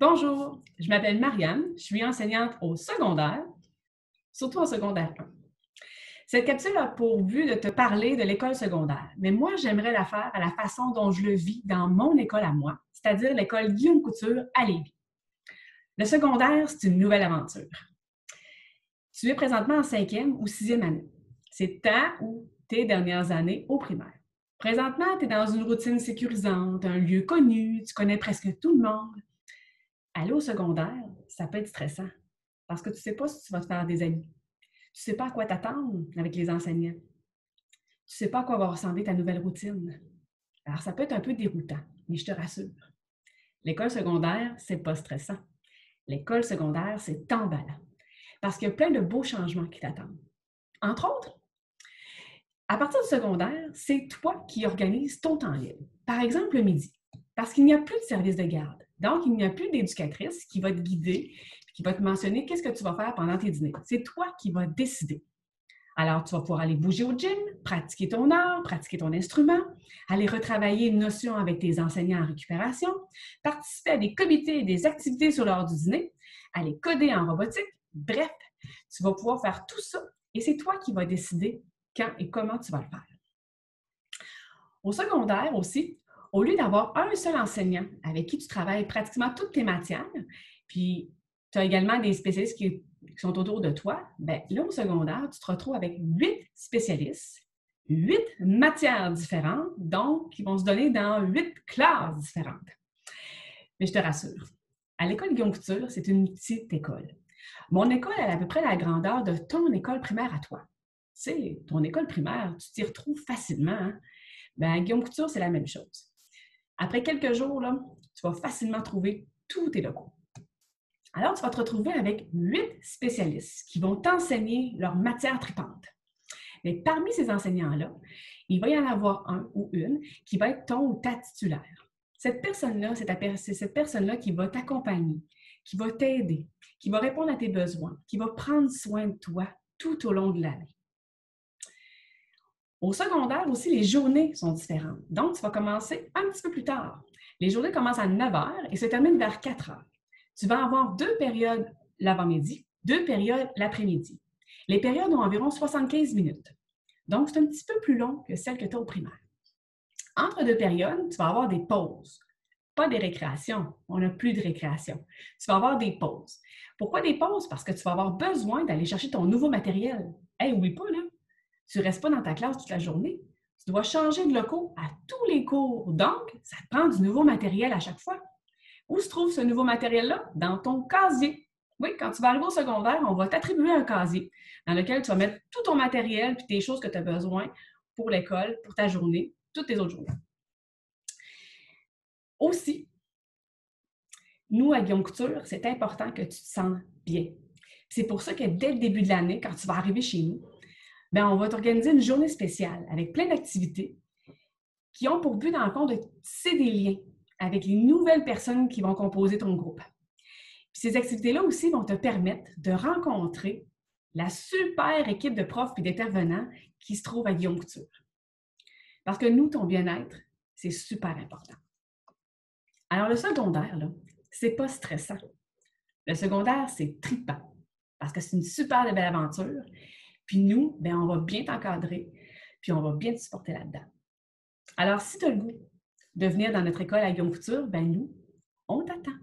Bonjour, je m'appelle Marianne, je suis enseignante au secondaire, surtout en secondaire 1. Cette capsule a pour but de te parler de l'école secondaire, mais moi, j'aimerais la faire à la façon dont je le vis dans mon école à moi, c'est-à-dire l'école Guillaume Couture à Lévis. Le secondaire, c'est une nouvelle aventure. Tu es présentement en 5e ou 6e année. C'est ta ou tes dernières années au primaire. Présentement, tu es dans une routine sécurisante, un lieu connu, tu connais presque tout le monde. Aller au secondaire, ça peut être stressant parce que tu ne sais pas si tu vas te faire des amis. Tu ne sais pas à quoi t'attendre avec les enseignants. Tu ne sais pas à quoi va ressembler ta nouvelle routine. Alors, ça peut être un peu déroutant, mais je te rassure. L'école secondaire, c'est pas stressant. L'école secondaire, c'est emballant parce qu'il y a plein de beaux changements qui t'attendent. Entre autres, à partir du secondaire, c'est toi qui organises ton temps libre. Par exemple, le midi, parce qu'il n'y a plus de service de garde. Donc, il n'y a plus d'éducatrice qui va te guider, qui va te mentionner qu'est-ce que tu vas faire pendant tes dîners. C'est toi qui vas décider. Alors, tu vas pouvoir aller bouger au gym, pratiquer ton art, pratiquer ton instrument, aller retravailler une notion avec tes enseignants en récupération, participer à des comités et des activités sur l'heure du dîner, aller coder en robotique. Bref, tu vas pouvoir faire tout ça et c'est toi qui vas décider quand et comment tu vas le faire. Au secondaire aussi, au lieu d'avoir un seul enseignant avec qui tu travailles pratiquement toutes tes matières, puis tu as également des spécialistes qui sont autour de toi, bien là, au secondaire, tu te retrouves avec 8 spécialistes, 8 matières différentes, donc qui vont se donner dans 8 classes différentes. Mais je te rassure, à l'école Guillaume Couture, c'est une petite école. Mon école, elle a à peu près la grandeur de ton école primaire à toi. Tu sais, ton école primaire, tu t'y retrouves facilement. Hein? Bien, à Guillaume Couture, c'est la même chose. Après quelques jours, là, tu vas facilement trouver tous tes locaux. Alors, tu vas te retrouver avec 8 spécialistes qui vont t'enseigner leur matière tripante. Mais parmi ces enseignants-là, il va y en avoir un ou une qui va être ton ou ta titulaire. Cette personne-là, c'est cette personne-là qui va t'accompagner, qui va t'aider, qui va répondre à tes besoins, qui va prendre soin de toi tout au long de l'année. Au secondaire aussi, les journées sont différentes. Donc, tu vas commencer un petit peu plus tard. Les journées commencent à 9 heures et se terminent vers 4 heures. Tu vas avoir 2 périodes l'avant-midi, 2 périodes l'après-midi. Les périodes ont environ 75 minutes. Donc, c'est un petit peu plus long que celle que tu as au primaire. Entre 2 périodes, tu vas avoir des pauses. Pas des récréations. On n'a plus de récréation. Tu vas avoir des pauses. Pourquoi des pauses? Parce que tu vas avoir besoin d'aller chercher ton nouveau matériel. Hey, oublie pas, là. Tu ne restes pas dans ta classe toute la journée. Tu dois changer de locaux à tous les cours. Donc, ça te prend du nouveau matériel à chaque fois. Où se trouve ce nouveau matériel-là? Dans ton casier. Oui, quand tu vas arriver au secondaire, on va t'attribuer un casier dans lequel tu vas mettre tout ton matériel et tes choses que tu as besoin pour l'école, pour ta journée, toutes tes autres journées. Aussi, nous, à Guillaume Couture, c'est important que tu te sentes bien. C'est pour ça que dès le début de l'année, quand tu vas arriver chez nous, bien, on va t'organiser une journée spéciale avec plein d'activités qui ont pour but, dans le fond, de tisser des liens avec les nouvelles personnes qui vont composer ton groupe. Puis ces activités-là aussi vont te permettre de rencontrer la super équipe de profs et d'intervenants qui se trouve à Guillaume Couture. Parce que nous, ton bien-être, c'est super important. Alors, le secondaire, là, c'est pas stressant. Le secondaire, c'est trippant parce que c'est une super belle aventure. Puis nous, bien, on va bien t'encadrer, puis on va bien te supporter là-dedans. Alors, si tu as le goût de venir dans notre école à Guillaume Couture, bien nous, on t'attend.